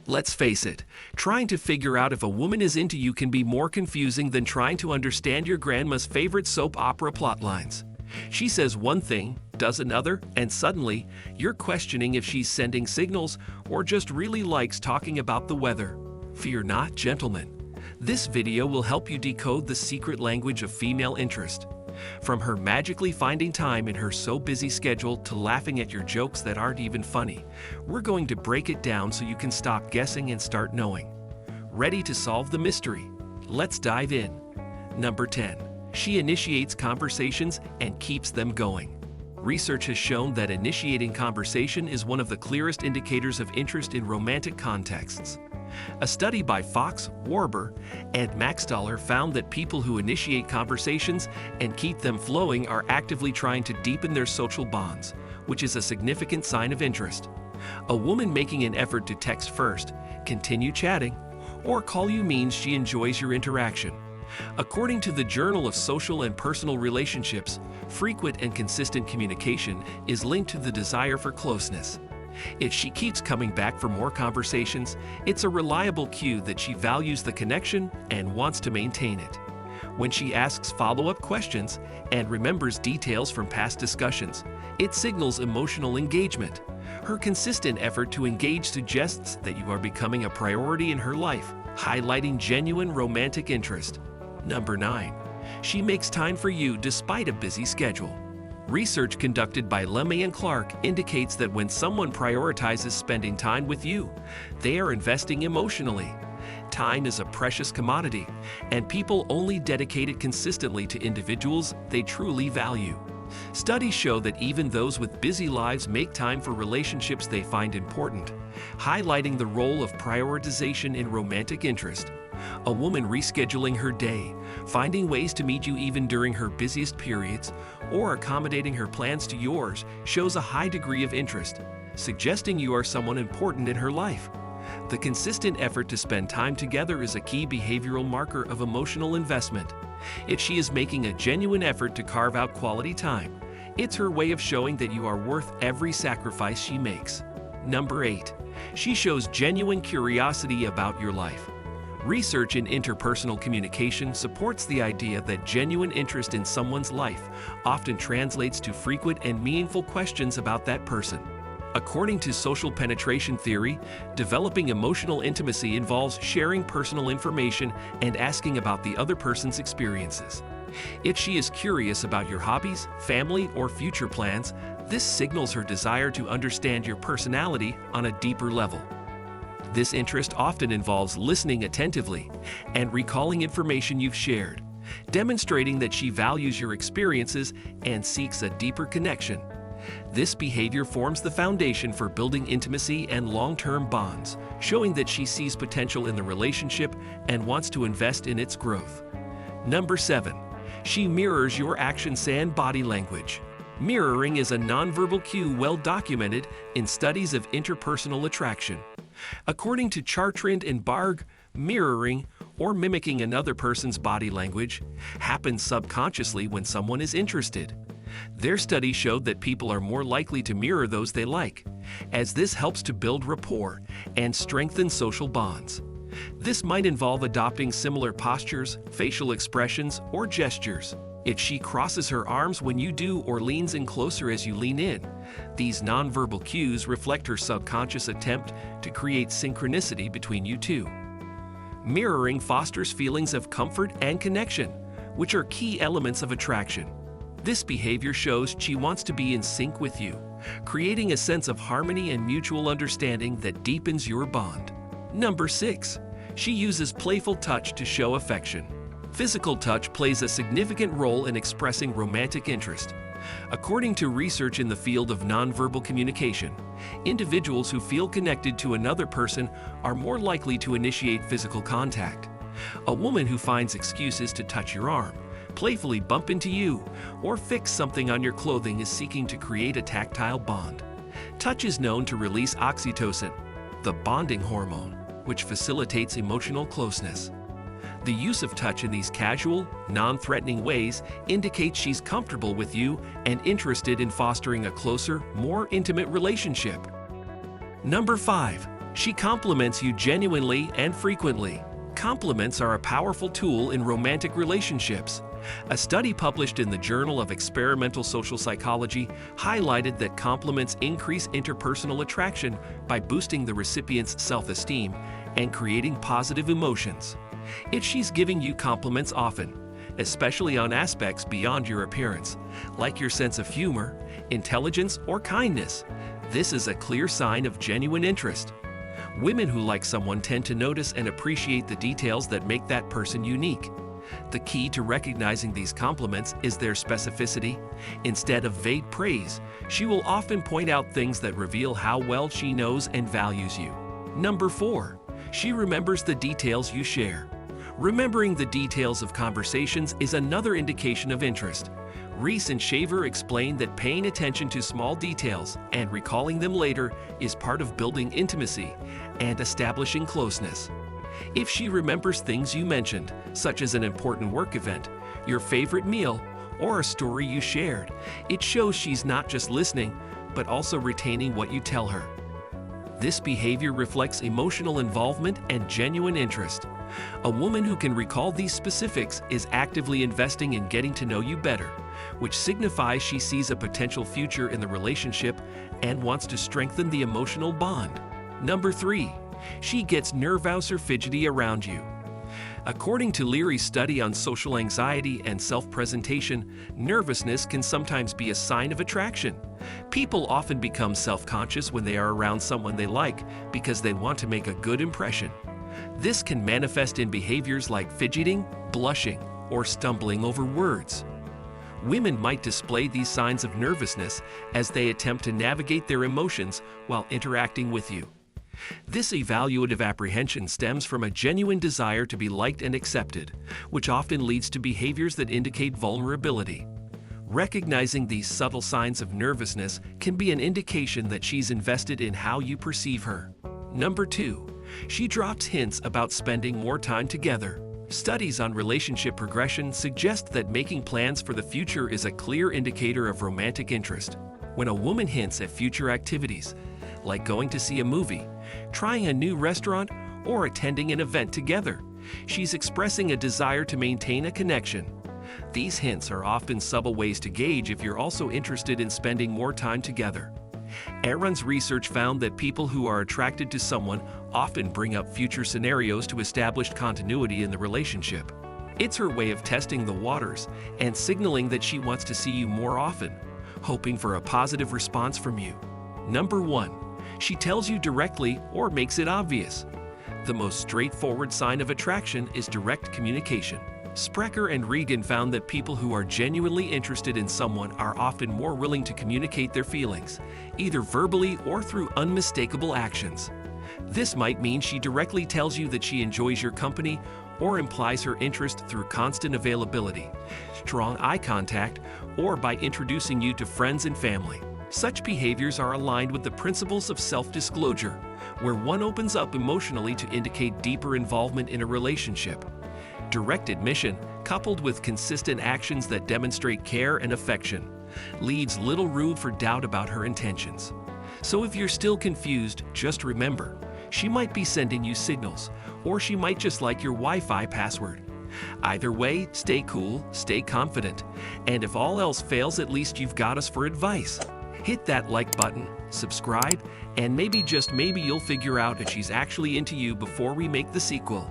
Let's face it, trying to figure out if a woman is into you can be more confusing than trying to understand your grandma's favorite soap opera plotlines. She says one thing, does another, and suddenly, you're questioning if she's sending signals or just really likes talking about the weather. Fear not, gentlemen. This video will help you decode the secret language of female interest. From her magically finding time in her so busy schedule to laughing at your jokes that aren't even funny, we're going to break it down so you can stop guessing and start knowing. Ready to solve the mystery? Let's dive in. Number 10. She initiates conversations and keeps them going. Research has shown that initiating conversation is one of the clearest indicators of interest in romantic contexts. A study by Fox, Warburg, and Maxtaller found that people who initiate conversations and keep them flowing are actively trying to deepen their social bonds, which is a significant sign of interest. A woman making an effort to text first, continue chatting, or call you means she enjoys your interaction. According to the Journal of Social and Personal Relationships, frequent and consistent communication is linked to the desire for closeness. If she keeps coming back for more conversations, it's a reliable cue that she values the connection and wants to maintain it. When she asks follow-up questions and remembers details from past discussions, it signals emotional engagement. Her consistent effort to engage suggests that you are becoming a priority in her life, highlighting genuine romantic interest. Number 9. She makes time for you despite a busy schedule. Research conducted by Lemay and Clark indicates that when someone prioritizes spending time with you, they are investing emotionally. Time is a precious commodity, and people only dedicate it consistently to individuals they truly value. Studies show that even those with busy lives make time for relationships they find important, highlighting the role of prioritization in romantic interest. A woman rescheduling her day, finding ways to meet you even during her busiest periods, or accommodating her plans to yours shows a high degree of interest, suggesting you are someone important in her life. The consistent effort to spend time together is a key behavioral marker of emotional investment. If she is making a genuine effort to carve out quality time, it's her way of showing that you are worth every sacrifice she makes. Number 8. She shows genuine curiosity about your life. Research in interpersonal communication supports the idea that genuine interest in someone's life often translates to frequent and meaningful questions about that person. According to social penetration theory, developing emotional intimacy involves sharing personal information and asking about the other person's experiences. If she is curious about your hobbies, family, or future plans, this signals her desire to understand your personality on a deeper level. This interest often involves listening attentively and recalling information you've shared, demonstrating that she values your experiences and seeks a deeper connection. This behavior forms the foundation for building intimacy and long-term bonds, showing that she sees potential in the relationship and wants to invest in its growth. Number 7. She mirrors your actions and body language. Mirroring is a nonverbal cue well documented in studies of interpersonal attraction. According to Chartrand and Barg, mirroring, or mimicking another person's body language, happens subconsciously when someone is interested. Their study showed that people are more likely to mirror those they like, as this helps to build rapport and strengthen social bonds. This might involve adopting similar postures, facial expressions, or gestures. If she crosses her arms when you do or leans in closer as you lean in, these nonverbal cues reflect her subconscious attempt to create synchronicity between you two. Mirroring fosters feelings of comfort and connection, which are key elements of attraction. This behavior shows she wants to be in sync with you, creating a sense of harmony and mutual understanding that deepens your bond. Number 6. She uses playful touch to show affection. Physical touch plays a significant role in expressing romantic interest. According to research in the field of nonverbal communication, individuals who feel connected to another person are more likely to initiate physical contact. A woman who finds excuses to touch your arm, playfully bump into you, or fix something on your clothing is seeking to create a tactile bond. Touch is known to release oxytocin, the bonding hormone, which facilitates emotional closeness. The use of touch in these casual, non-threatening ways indicates she's comfortable with you and interested in fostering a closer, more intimate relationship. Number 5. She compliments you genuinely and frequently. Compliments are a powerful tool in romantic relationships. A study published in the Journal of Experimental Social Psychology highlighted that compliments increase interpersonal attraction by boosting the recipient's self-esteem and creating positive emotions. If she's giving you compliments often, especially on aspects beyond your appearance, like your sense of humor, intelligence, or kindness, this is a clear sign of genuine interest. Women who like someone tend to notice and appreciate the details that make that person unique. The key to recognizing these compliments is their specificity. Instead of vague praise, she will often point out things that reveal how well she knows and values you. Number 4. She remembers the details you share. Remembering the details of conversations is another indication of interest. Reese and Shaver explain that paying attention to small details and recalling them later is part of building intimacy and establishing closeness. If she remembers things you mentioned, such as an important work event, your favorite meal, or a story you shared, it shows she's not just listening, but also retaining what you tell her. This behavior reflects emotional involvement and genuine interest. A woman who can recall these specifics is actively investing in getting to know you better, which signifies she sees a potential future in the relationship and wants to strengthen the emotional bond. Number 3. She gets nervous or fidgety around you. According to Leary's study on social anxiety and self-presentation, nervousness can sometimes be a sign of attraction. People often become self-conscious when they are around someone they like because they want to make a good impression. This can manifest in behaviors like fidgeting, blushing, or stumbling over words. Women might display these signs of nervousness as they attempt to navigate their emotions while interacting with you. This evaluative apprehension stems from a genuine desire to be liked and accepted, which often leads to behaviors that indicate vulnerability. Recognizing these subtle signs of nervousness can be an indication that she's invested in how you perceive her. Number 2. She drops hints about spending more time together. Studies on relationship progression suggest that making plans for the future is a clear indicator of romantic interest. When a woman hints at future activities, like going to see a movie, trying a new restaurant, or attending an event together, she's expressing a desire to maintain a connection. These hints are often subtle ways to gauge if you're also interested in spending more time together. Aaron's research found that people who are attracted to someone often bring up future scenarios to establish continuity in the relationship. It's her way of testing the waters and signaling that she wants to see you more often, hoping for a positive response from you. Number 1. She tells you directly or makes it obvious. The most straightforward sign of attraction is direct communication. Sprecher and Regan found that people who are genuinely interested in someone are often more willing to communicate their feelings, either verbally or through unmistakable actions. This might mean she directly tells you that she enjoys your company or implies her interest through constant availability, strong eye contact, or by introducing you to friends and family. Such behaviors are aligned with the principles of self-disclosure, where one opens up emotionally to indicate deeper involvement in a relationship. Direct admission, coupled with consistent actions that demonstrate care and affection, leaves little room for doubt about her intentions. So if you're still confused, just remember, she might be sending you signals, or she might just like your Wi-Fi password. Either way, stay cool, stay confident, and if all else fails, at least you've got us for advice. Hit that like button, subscribe, and maybe just maybe you'll figure out if she's actually into you before we make the sequel.